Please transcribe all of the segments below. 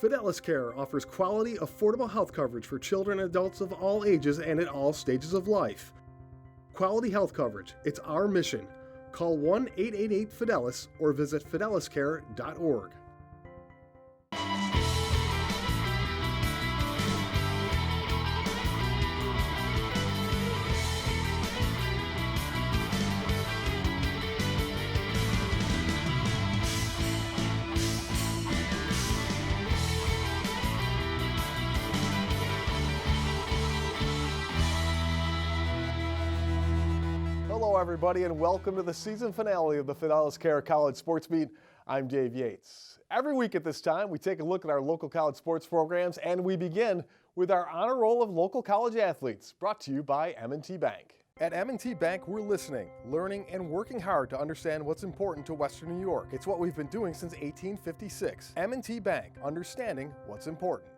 Fidelis Care offers quality, affordable health coverage for children and adults of all ages and at all stages of life. Quality health coverage, it's our mission. Call 1-888-FIDELIS or visit fideliscare.org. Hello everybody and welcome to the season finale of the Fidelis Care College Sports Beat. I'm Dave Yates. Every week at this time we take a look at our local college sports programs and we begin with our honor roll of local college athletes, brought to you by M&T Bank. At M&T Bank we're listening, learning, and working hard to understand what's important to Western New York. It's what we've been doing since 1856. M&T Bank, understanding what's important.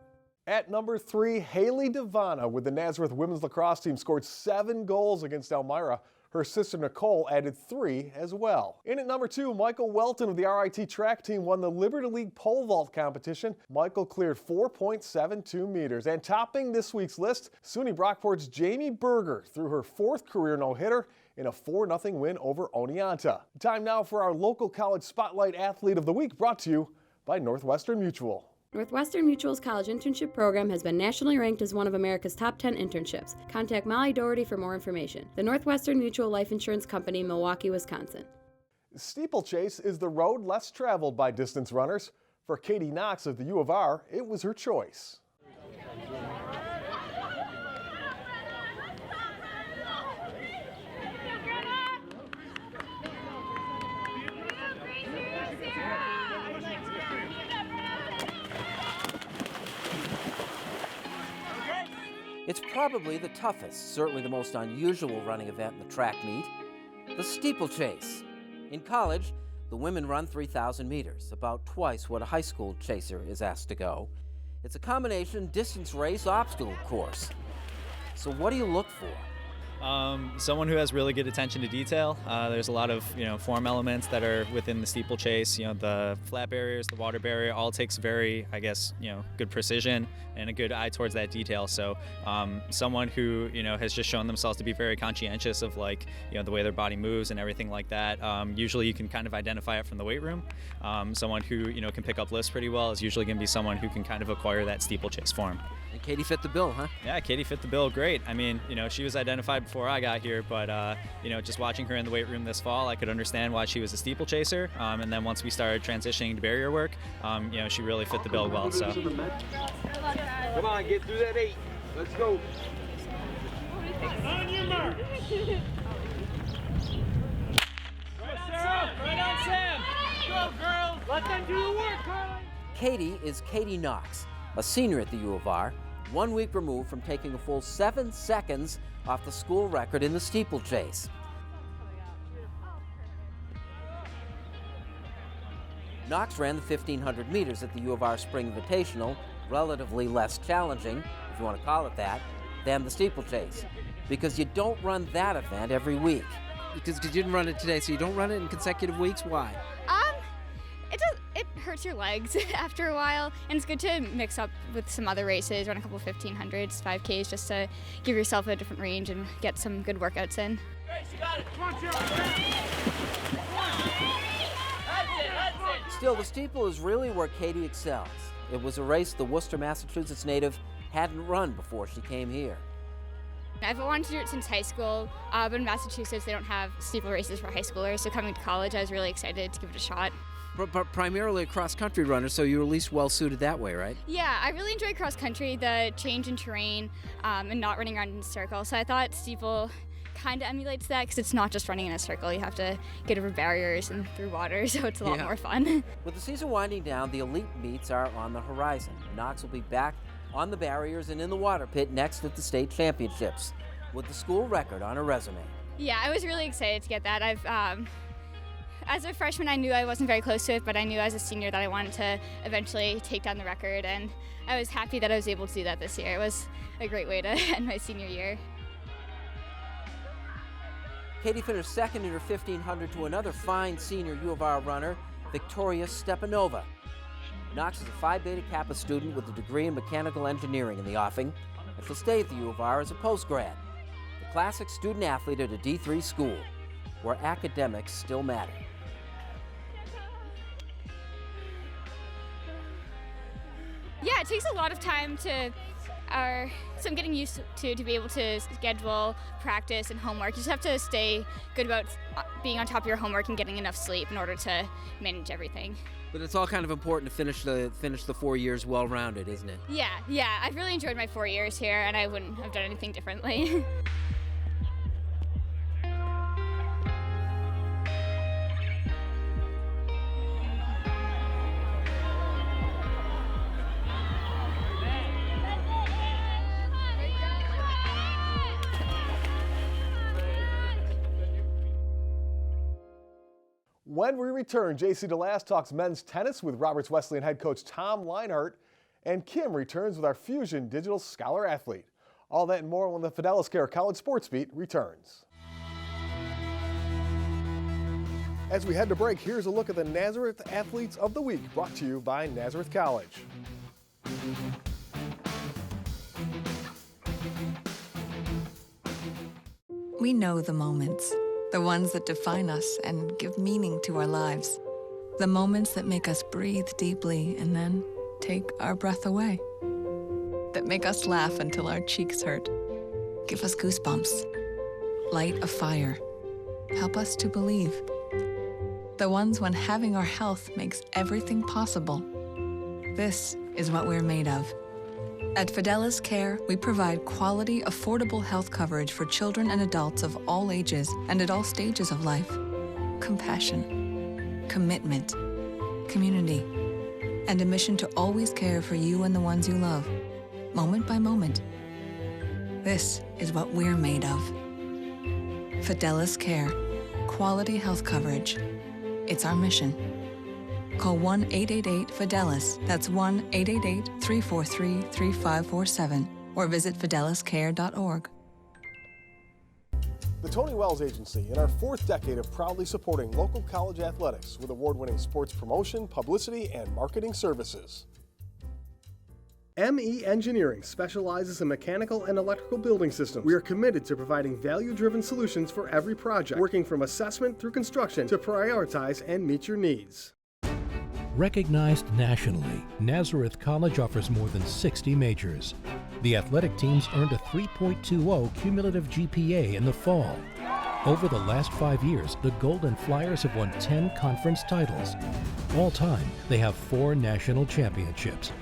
At number 3, Haley Devana with the Nazareth women's lacrosse team scored 7 goals against Elmira. Her sister Nicole added 3 as well. In at number 2, Michael Welton of the RIT track team won the Liberty League pole vault competition. Michael cleared 4.72 meters. And topping this week's list, SUNY Brockport's Jamie Berger threw her 4th career no-hitter in a 4-0 win over Oneonta. Time now for our local college spotlight athlete of the week, brought to you by Northwestern Mutual. Northwestern Mutual's college internship program has been nationally ranked as one of America's top 10 internships. Contact Molly Doherty for more information. The Northwestern Mutual Life Insurance Company, Milwaukee, Wisconsin. Steeplechase is the road less traveled by distance runners. For Katie Knox of the U of R, it was her choice. It's probably the toughest, certainly the most unusual running event in the track meet, the steeplechase. In college, the women run 3,000 meters, about twice what a high school chaser is asked to go. It's a combination distance race obstacle course. So what do you look for? Someone who has really good attention to detail. There's a lot of form elements that are within the steeplechase. The flat barriers, the water barrier, all takes very, good precision and a good eye towards that detail. So someone who has just shown themselves to be very conscientious of the way their body moves and everything like that. Usually you can kind of identify it from the weight room. Someone who can pick up lifts pretty well is usually going to be someone who can kind of acquire that steeplechase form. And Katie fit the bill, huh? Yeah, Katie fit the bill great. I mean, she was identified before I got here, but just watching her in the weight room this fall, I could understand why she was a steeplechaser. And then once we started transitioning to barrier work, she really fit the bill well. So. Come on, get through that 8. Let's go. On your mark. Right on, Sam. Go, girls. Let them do the work, Carly. Katie is Katie Knox, a senior at the U of R, 1 week removed from taking a full 7 seconds off the school record in the steeplechase. Knox ran the 1,500 meters at the U of R Spring Invitational, relatively less challenging, if you want to call it that, than the steeplechase, because you don't run that event every week. Because you didn't run it today, so you don't run it in consecutive weeks? Why? It hurts your legs after a while, and it's good to mix up with some other races, run a couple 1,500s, 5Ks, just to give yourself a different range and get some good workouts in. Still, the steeple is really where Katie excels. It was a race the Worcester, Massachusetts native hadn't run before she came here. I've wanted to do it since high school, but in Massachusetts they don't have steeple races for high schoolers, so coming to college I was really excited to give it a shot. But primarily a cross-country runner, so you're at least well-suited that way, right? Yeah, I really enjoy cross-country, the change in terrain, and not running around in a circle. So I thought steeple kind of emulates that, because it's not just running in a circle. You have to get over barriers and through water, so it's a lot more fun. With the season winding down, the elite meets are on the horizon. Knox will be back on the barriers and in the water pit next at the state championships, with the school record on her resume. Yeah, I was really excited to get that. As a freshman, I knew I wasn't very close to it, but I knew as a senior that I wanted to eventually take down the record, and I was happy that I was able to do that this year. It was a great way to end my senior year. Katie finished second in her 1,500 to another fine senior U of R runner, Victoria Stepanova. Knox is a Phi Beta Kappa student with a degree in mechanical engineering in the offing, and she'll stay at the U of R as a postgrad. The classic student athlete at a D3 school, where academics still matter. Yeah, it takes a lot of time so I'm getting used to be able to schedule practice and homework. You just have to stay good about being on top of your homework and getting enough sleep in order to manage everything. But it's all kind of important to finish the 4 years well-rounded, isn't it? Yeah, I've really enjoyed my 4 years here, and I wouldn't have done anything differently. When we return, JC DeLast talks men's tennis with Roberts Wesleyan head coach Tom Linhart, and Kim returns with our Fusion Digital Scholar Athlete. All that and more when the Fidelis Care College Sports Beat returns. As we head to break, here's a look at the Nazareth Athletes of the Week, brought to you by Nazareth College. We know the moments, the ones that define us and give meaning to our lives. The moments that make us breathe deeply and then take our breath away. That make us laugh until our cheeks hurt. Give us goosebumps. Light a fire. Help us to believe. The ones when having our health makes everything possible. This is what we're made of. At Fidelis Care, we provide quality, affordable health coverage for children and adults of all ages and at all stages of life. Compassion, commitment, community, and a mission to always care for you and the ones you love, moment by moment. This is what we're made of. Fidelis Care, quality health coverage. It's our mission. Call 1-888-FIDELIS, that's 1-888-343-3547, or visit fideliscare.org. The Tony Wells Agency, in our 4th decade of proudly supporting local college athletics with award-winning sports promotion, publicity, and marketing services. ME Engineering specializes in mechanical and electrical building systems. We are committed to providing value-driven solutions for every project, working from assessment through construction to prioritize and meet your needs. Recognized nationally, Nazareth College offers more than 60 majors. The athletic teams earned a 3.20 cumulative GPA in the fall. Over the last 5 years, the Golden Flyers have won 10 conference titles. All time, they have 4 national championships.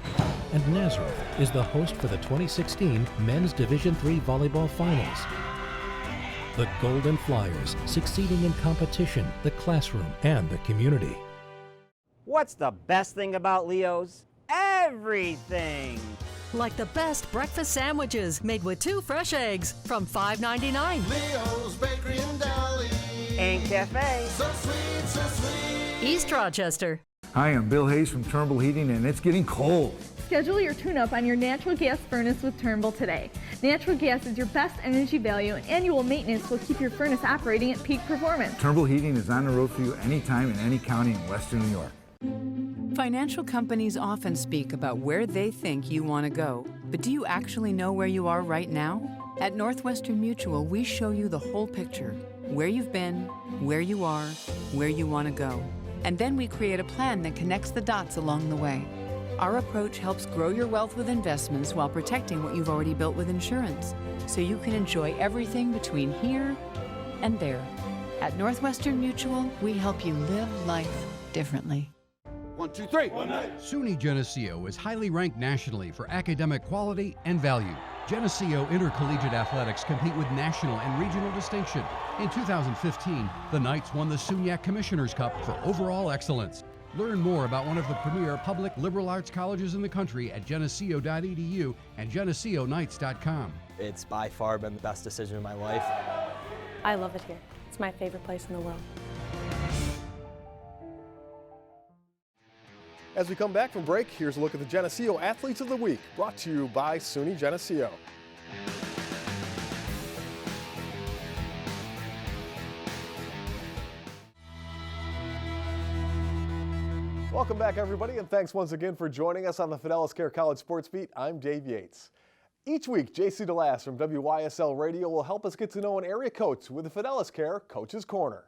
And Nazareth is the host for the 2016 Men's Division III Volleyball Finals. The Golden Flyers, succeeding in competition, the classroom, and the community. What's the best thing about Leo's? Everything! Like the best breakfast sandwiches made with 2 fresh eggs from $5.99. Leo's Bakery and Deli. And cafe. So sweet, so sweet. East Rochester. Hi, I'm Bill Hayes from Turnbull Heating, and it's getting cold. Schedule your tune-up on your natural gas furnace with Turnbull today. Natural gas is your best energy value, and annual maintenance will keep your furnace operating at peak performance. Turnbull Heating is on the road for you anytime in any county in Western New York. Financial companies often speak about where they think you want to go, but do you actually know where you are right now? At Northwestern Mutual, we show you the whole picture, where you've been, where you are, where you want to go. And then we create a plan that connects the dots along the way. Our approach helps grow your wealth with investments while protecting what you've already built with insurance, so you can enjoy everything between here and there. At Northwestern Mutual, we help you live life differently. 1, 2, 3. SUNY Geneseo is highly ranked nationally for academic quality and value. Geneseo Intercollegiate Athletics compete with national and regional distinction. In 2015, the Knights won the SUNYAC Commissioner's Cup for overall excellence. Learn more about one of the premier public liberal arts colleges in the country at GENESEO.EDU and GENESEOKNIGHTS.com. It's by far been the best decision of my life. I love it here. It's my favorite place in the world. As we come back from break, here's a look at the Geneseo Athletes of the Week, brought to you by SUNY Geneseo. Welcome back, everybody, and thanks once again for joining us on the Fidelis Care College Sports Beat. I'm Dave Yates. Each week, JC DeLass from WYSL Radio will help us get to know an area coach with the Fidelis Care Coach's Corner.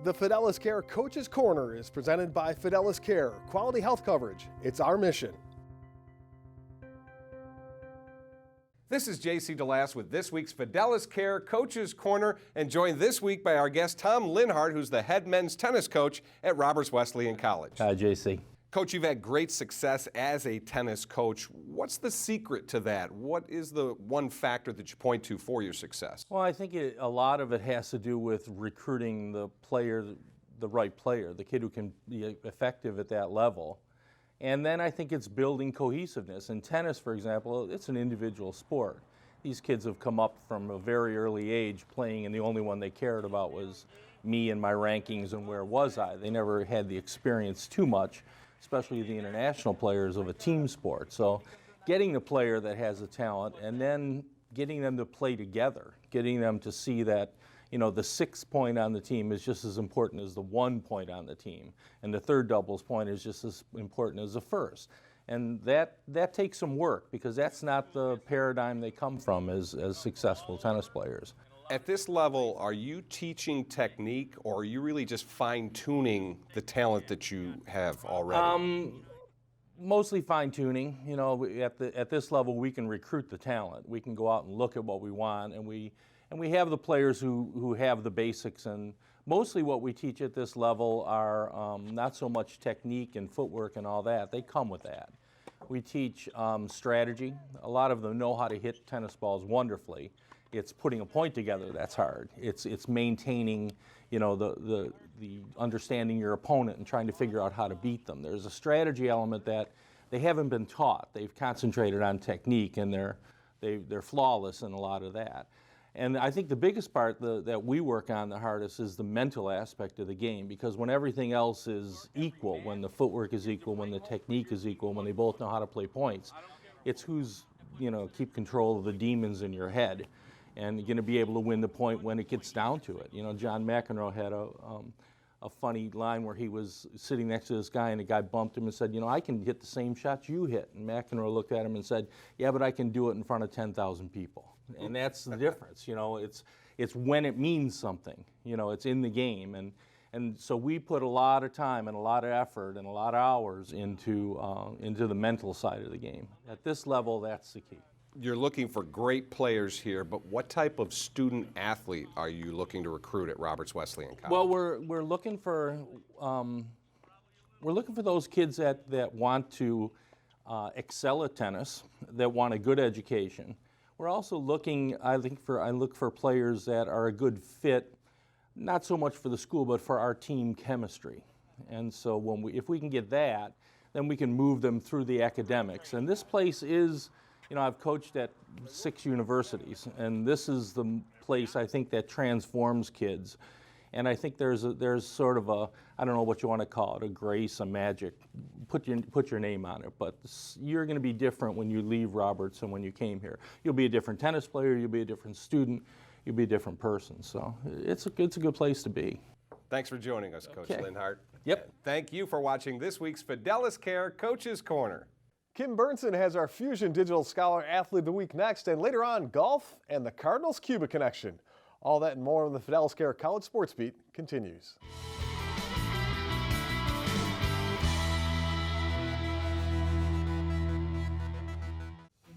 The Fidelis Care Coach's Corner is presented by Fidelis Care, quality health coverage. It's our mission. This is JC DeLass with this week's Fidelis Care Coach's Corner, and joined this week by our guest Tom Linhart, who's the head men's tennis coach at Roberts Wesleyan College. Hi, JC. Coach, you've had great success as a tennis coach. What's the secret to that? What is the one factor that you point to for your success? Well, I think a lot of it has to do with recruiting the player, the right player, the kid who can be effective at that level. And then I think it's building cohesiveness. In tennis, for example, it's an individual sport. These kids have come up from a very early age playing, and the only one they cared about was me and my rankings and where was I. They never had the experience too much, especially the international players, of a team sport. So getting the player that has the talent and then getting them to play together, getting them to see that, you know, the 6th point on the team is just as important as the 1 point on the team, and the third doubles point is just as important as the first. And that takes some work, because that's not the paradigm they come from as successful tennis players. At this level, are you teaching technique, or are you really just fine-tuning the talent that you have already? Mostly fine-tuning. You know, at this level, we can recruit the talent. We can go out and look at what we want, and we have the players who have the basics. And mostly what we teach at this level are not so much technique and footwork and all that. They come with that. We teach strategy. A lot of them know how to hit tennis balls wonderfully. It's putting a point together that's hard. It's maintaining, you know, the understanding your opponent and trying to figure out how to beat them. There's a strategy element that they haven't been taught. They've concentrated on technique, and they're flawless in a lot of that. And I think the biggest part that we work on the hardest is the mental aspect of the game, because when everything else is equal, when the footwork is equal, when the technique is equal, when they both know how to play points, it's who's, you know, keep control of the demons in your head and going to be able to win the point when it gets down to it. You know, John McEnroe had a funny line where he was sitting next to this guy, and the guy bumped him and said, you know, I can hit the same shots you hit. And McEnroe looked at him and said, yeah, but I can do it in front of 10,000 people. And that's the difference. You know, it's when it means something. You know, it's in the game. And so we put a lot of time and a lot of effort and a lot of hours into the mental side of the game. At this level, that's the key. You're looking for great players here, but what type of student athlete are you looking to recruit at Roberts Wesleyan College? Well, we're looking for those kids that want to excel at tennis, that want a good education. We're also looking, I look for players that are a good fit, not so much for the school, but for our team chemistry. And so if we can get that, then we can move them through the academics. And this place is, you know, I've coached at 6 universities, and this is the place I think that transforms kids. And I think there's sort of a, I don't know what you want to call it, a grace, a magic. Put your name on it, but you're going to be different when you leave Roberts than when you came here. You'll be a different tennis player, you'll be a different student, you'll be a different person. So it's a good place to be. Thanks for joining us, Coach Linhart. Yep. And thank you for watching this week's Fidelis Care Coach's Corner. Kim Burnson has our Fusion Digital Scholar Athlete of the Week next, and later on, golf and the Cardinals-Cuba connection. All that and more on the Fidelis Care College Sports Beat continues.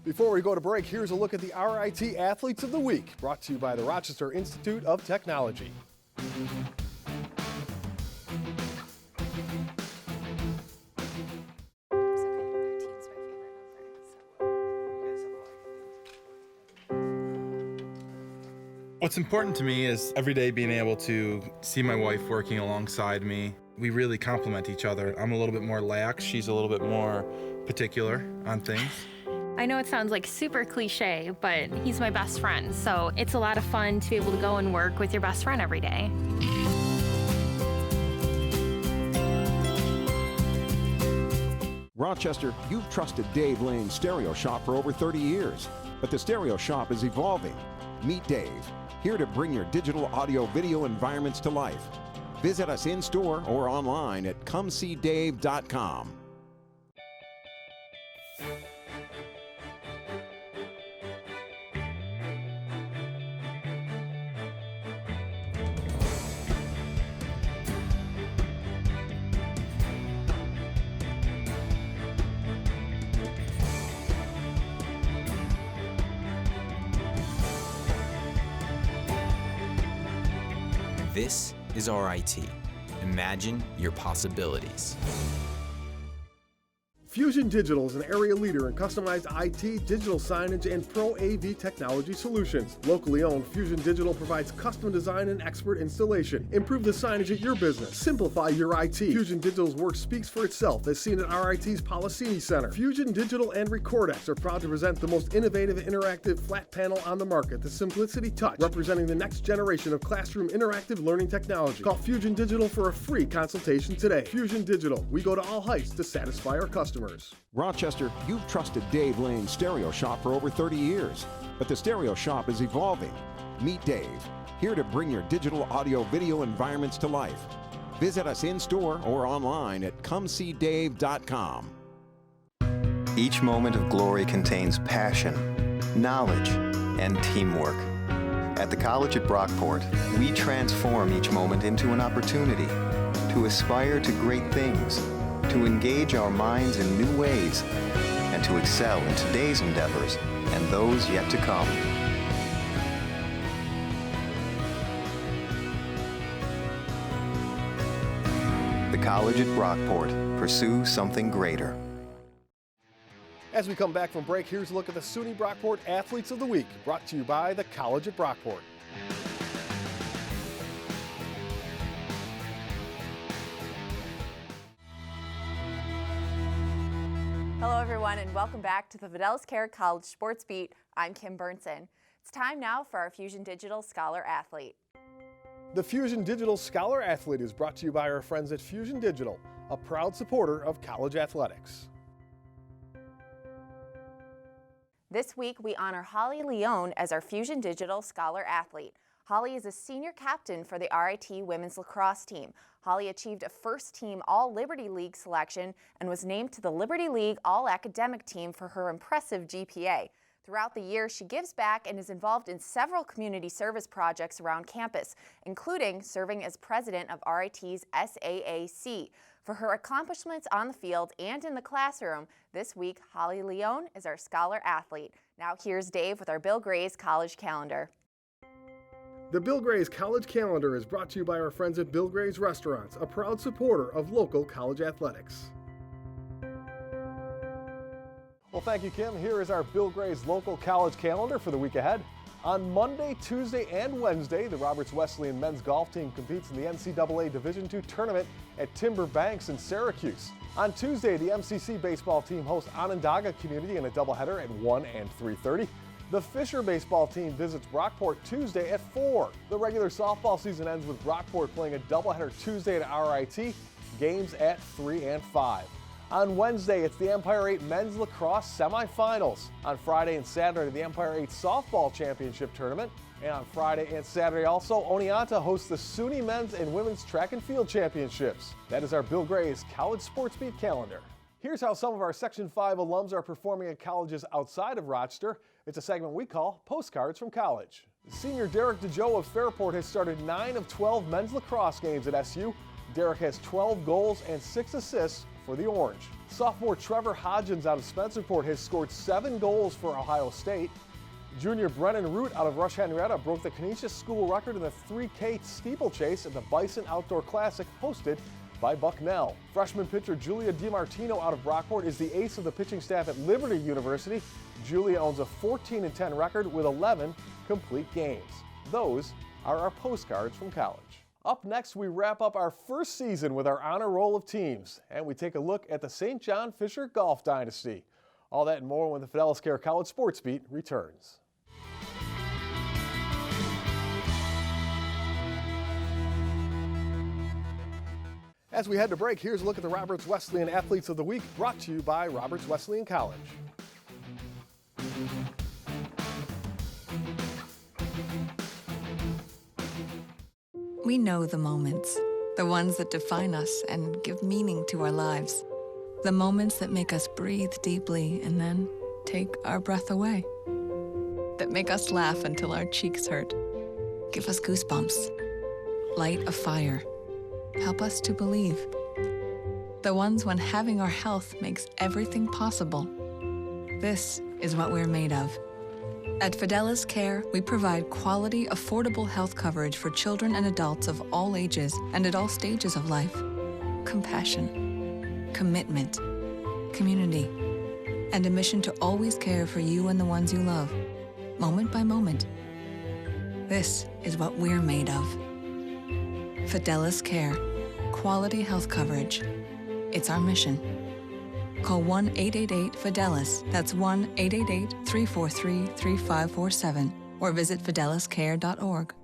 Before we go to break, here's a look at the RIT Athletes of the Week, brought to you by the Rochester Institute of Technology. What's important to me is every day being able to see my wife working alongside me. We really complement each other. I'm a little bit more lax. She's a little bit more particular on things. I know it sounds like super cliche, but he's my best friend, so it's a lot of fun to be able to go and work with your best friend every day. Rochester, you've trusted Dave Lane's Stereo Shop for over 30 years, but the Stereo Shop is evolving. Meet Dave, here to bring your digital audio video environments to life. Visit us in-store or online at ComeSeeDave.com. This is RIT. Imagine your possibilities. Fusion Digital is an area leader in customized IT, digital signage, and Pro AV technology solutions. Locally owned, Fusion Digital provides custom design and expert installation. Improve the signage at your business. Simplify your IT. Fusion Digital's work speaks for itself, as seen at RIT's Policini Center. Fusion Digital and Recordex are proud to present the most innovative interactive flat panel on the market, the Simplicity Touch, representing the next generation of classroom interactive learning technology. Call Fusion Digital for a free consultation today. Fusion Digital, we go to all heights to satisfy our customers. Rochester, you've trusted Dave Lane's Stereo Shop for over 30 years, but the Stereo Shop is evolving. Meet Dave, here to bring your digital audio video environments to life. Visit us in-store or online at ComeSeeDave.com. Each moment of glory contains passion, knowledge, and teamwork. At the College at Brockport, we transform each moment into an opportunity to aspire to great things, to engage our minds in new ways, and to excel in today's endeavors and those yet to come. The College at Brockport. Pursue something greater. As we come back from break, here's a look at the SUNY Brockport Athletes of the Week, brought to you by the College at Brockport. Hello everyone and welcome back to the Fidelis College Sports Beat. I'm Kim Burnson. It's time now for our Fusion Digital Scholar Athlete. The Fusion Digital Scholar Athlete is brought to you by our friends at Fusion Digital, a proud supporter of college athletics. This week we honor Holly Leone as our Fusion Digital Scholar Athlete. Holly is a senior captain for the RIT women's lacrosse team. Holly achieved a first-team All-Liberty League selection and was named to the Liberty League All-Academic team for her impressive GPA. Throughout the year, she gives back and is involved in several community service projects around campus, including serving as president of RIT's SAAC. For her accomplishments on the field and in the classroom, this week, Holly Leone is our Scholar Athlete. Now here's Dave with our Bill Gray's College Calendar. The Bill Gray's College Calendar is brought to you by our friends at Bill Gray's Restaurants, a proud supporter of local college athletics. Well, thank you, Kim. Here is our Bill Gray's local college calendar for the week ahead. On Monday, Tuesday, and Wednesday, the Roberts Wesleyan men's golf team competes in the NCAA Division II tournament at Timber Banks in Syracuse. On Tuesday, the MCC baseball team hosts Onondaga Community in a doubleheader at 1 and 3:30. The Fisher baseball team visits Brockport Tuesday at 4. The regular softball season ends with Brockport playing a doubleheader Tuesday at RIT, games at 3 and 5. On Wednesday, it's the Empire 8 men's lacrosse semifinals. On Friday and Saturday, the Empire 8 softball championship tournament. And on Friday and Saturday also, Oneonta hosts the SUNY men's and women's track and field championships. That is our Bill Gray's College Sports Beat calendar. Here's how some of our Section 5 alums are performing at colleges outside of Rochester. It's a segment we call Postcards from College. Senior Derek DeJoe of Fairport has started 9 of 12 men's lacrosse games at SU. Derek has 12 goals and 6 assists for the Orange. Sophomore Trevor Hodgins out of Spencerport has scored 7 goals for Ohio State. Junior Brennan Root out of Rush Henrietta broke the Canisius school record in the 3K steeplechase at the Bison Outdoor Classic hosted by Bucknell. Freshman pitcher Julia DiMartino out of Brockport is the ace of the pitching staff at Liberty University. Julia owns a 14-10 record with 11 complete games. Those are our postcards from college. Up next, we wrap up our first season with our honor roll of teams, and we take a look at the St. John Fisher Golf Dynasty. All that and more when the Fidelis Care College Sports Beat returns. As we head to break, here's a look at the Roberts Wesleyan Athletes of the Week, brought to you by Roberts Wesleyan College. We know the moments, The ones that define us and give meaning to our lives. The moments that make us breathe deeply and then take our breath away. That make us laugh until our cheeks hurt. Give us goosebumps. Light a fire. Help us to believe. The ones when having our health makes everything possible. This is what we're made of. At Fidelis Care, we provide quality, affordable health coverage for children and adults of all ages and at all stages of life. Compassion, commitment, community, and a mission to always care for you and the ones you love, moment by moment. This is what we're made of. Fidelis Care, quality health coverage. It's our mission. Call 1-888-FIDELIS, that's 1-888-343-3547, or visit fideliscare.org.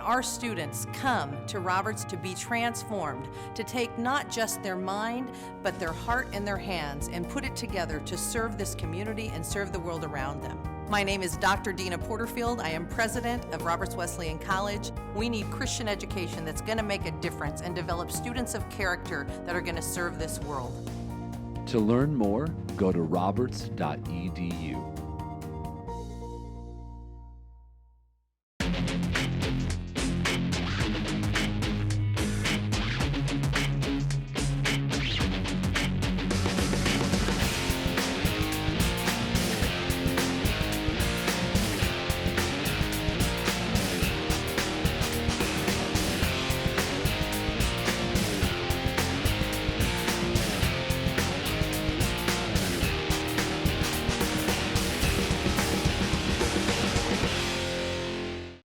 Our students come to Roberts to be transformed, to take not just their mind, but their heart and their hands and put it together to serve this community and serve the world around them. My name is Dr. Dina Porterfield. I am president of Roberts Wesleyan College. We need Christian education that's going to make a difference and develop students of character that are going to serve this world. To learn more, go to roberts.edu.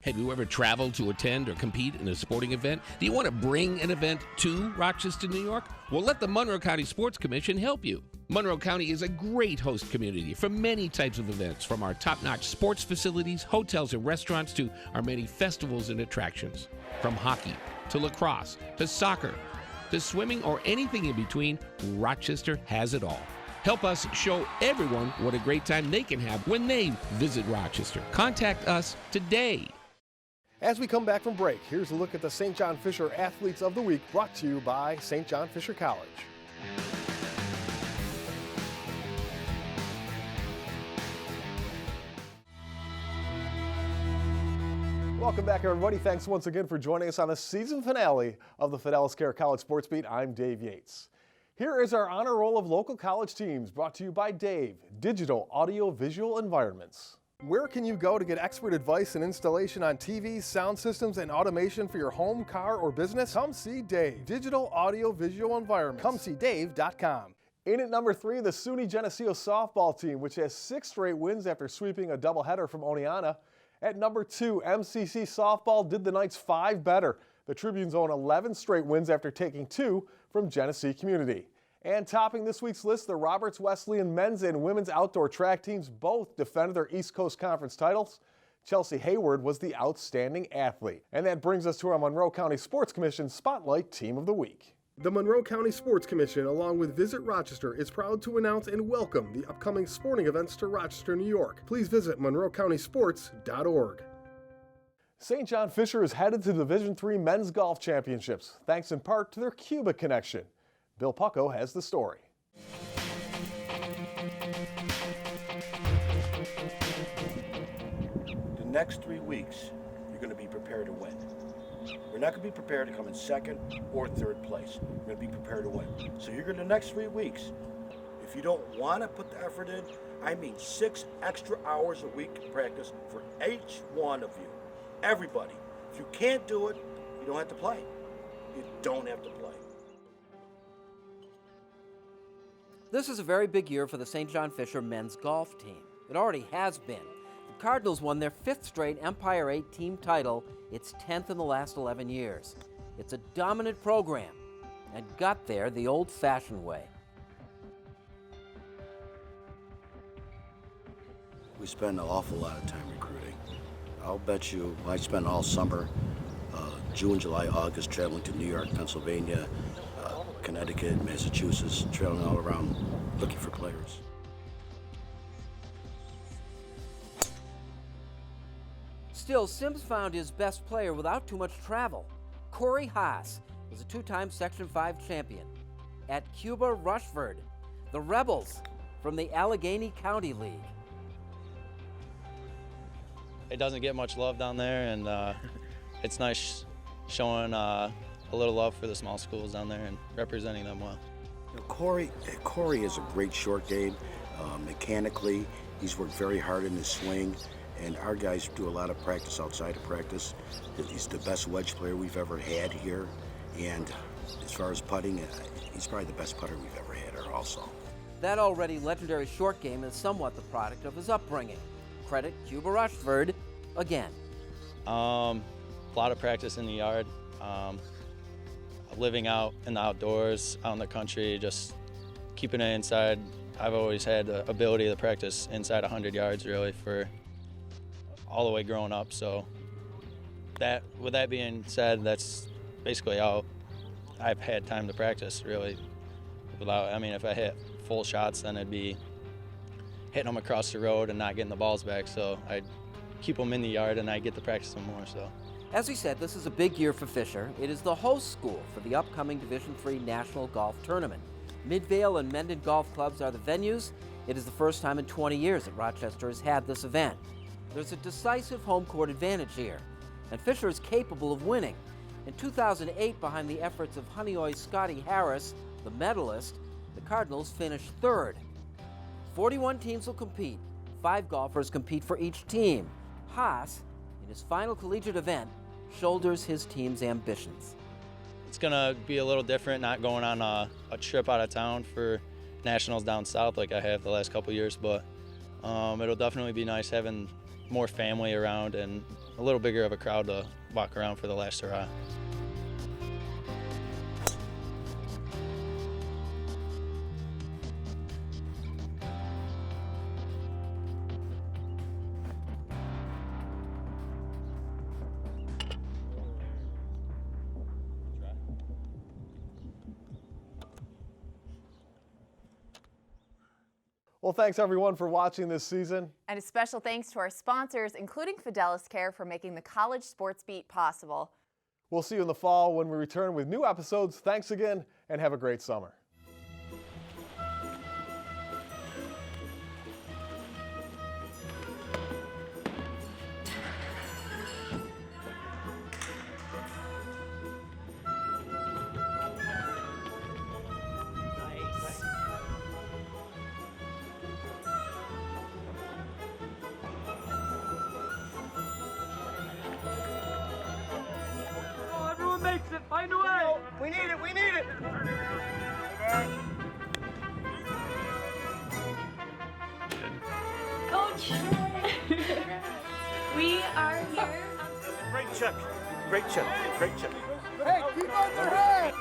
Have you ever traveled to attend or compete in a sporting event? Do you want to bring an event to Rochester, New York? Well, let the Monroe County Sports Commission help you. Monroe County is a great host community for many types of events, from our top-notch sports facilities, hotels, and restaurants to our many festivals and attractions. From hockey to lacrosse to soccer to swimming or anything in between, Rochester has it all. Help us show everyone what a great time they can have when they visit Rochester. Contact us today. As we come back from break, here's a look at the St. John Fisher Athletes of the Week, brought to you by St. John Fisher College. Welcome back, everybody. Thanks once again for joining us on the season finale of the Fidelis Care College Sports Beat. I'm Dave Yates. Here is our honor roll of local college teams, brought to you by Dave, Digital Audio Visual Environments. Where can you go to get expert advice and installation on TVs, sound systems, and automation for your home, car, or business? Come see Dave, Digital Audio Visual Environments. ComeSeeDave.com. In at number 3, the SUNY Geneseo softball team, which has 6 straight wins after sweeping a doubleheader from Oneonta. At number 2, MCC softball did the Knights 5 better. The Tribunes own 11 straight wins after taking 2 from Geneseo Community. And topping this week's list, the Roberts Wesleyan men's and women's outdoor track teams both defended their East Coast Conference titles. Chelsea Hayward was the outstanding athlete. And that brings us to our Monroe County Sports Commission Spotlight Team of the Week. The Monroe County Sports Commission, along with Visit Rochester, is proud to announce and welcome the upcoming sporting events to Rochester, New York. Please visit monroecountysports.org. St. John Fisher is headed to Division III Men's Golf Championships, thanks in part to their Cuba connection. Bill Pucko has the story. The next 3 weeks, you're going to be prepared to win. We're not going to be prepared to come in second or third place. We're going to be prepared to win. So you're going to, the next 3 weeks, if you don't want to put the effort in, I mean 6 extra hours a week of practice for each one of you. Everybody. If you can't do it, you don't have to play. You don't have to play. This is a very big year for the St. John Fisher men's golf team. It already has been. The Cardinals won their 5th straight Empire 8 team title, its 10th in the last 11 years. It's a dominant program and got there the old-fashioned way. We spend an awful lot of time recruiting. I'll bet you I spent all summer, June, July, August, traveling to New York, Pennsylvania, Connecticut, Massachusetts, traveling all around looking for players. Still, Sims found his best player without too much travel. Corey Haas was a two-time Section 5 champion at Cuba Rushford, the Rebels from the Allegheny County League. It doesn't get much love down there, and it's nice showing a little love for the small schools down there and representing them well. You know, Corey is a great short game. Mechanically, he's worked very hard in his swing, and our guys do a lot of practice outside of practice. He's the best wedge player we've ever had here, and as far as putting, he's probably the best putter we've ever had here also. That already legendary short game is somewhat the product of his upbringing. Credit Cuba Rushford again. A lot of practice in the yard, living out in the outdoors, out in the country, just keeping it inside. I've always had the ability to practice inside 100 yards really for all the way growing up. So with that being said, that's basically all I've had time to practice really. I mean, if I hit full shots, then it'd be hitting them across the road and not getting the balls back. So I'd keep them in the yard and I'd get to practice them more. So. As we said, this is a big year for Fisher. It is the host school for the upcoming Division III National Golf Tournament. Midvale and Mendon Golf Clubs are the venues. It is the first time in 20 years that Rochester has had this event. There's a decisive home court advantage here, and Fisher is capable of winning. In 2008, behind the efforts of Honeoye's Scotty Harris, the medalist, the Cardinals finished third. 41 teams will compete. 5 golfers compete for each team. Haas, in his final collegiate event, shoulders his team's ambitions. It's gonna be a little different, not going on a trip out of town for nationals down south like I have the last couple years, but it'll definitely be nice having more family around and a little bigger of a crowd to walk around for the last hurrah. Well, thanks everyone for watching this season. And a special thanks to our sponsors, including Fidelis Care, for making the College Sports Beat possible. We'll see you in the fall when we return with new episodes. Thanks again, and have a great summer. Makes it, find a way. We need it, we need it. Coach, we are here. Great check, great check, great check. Hey, keep on their head.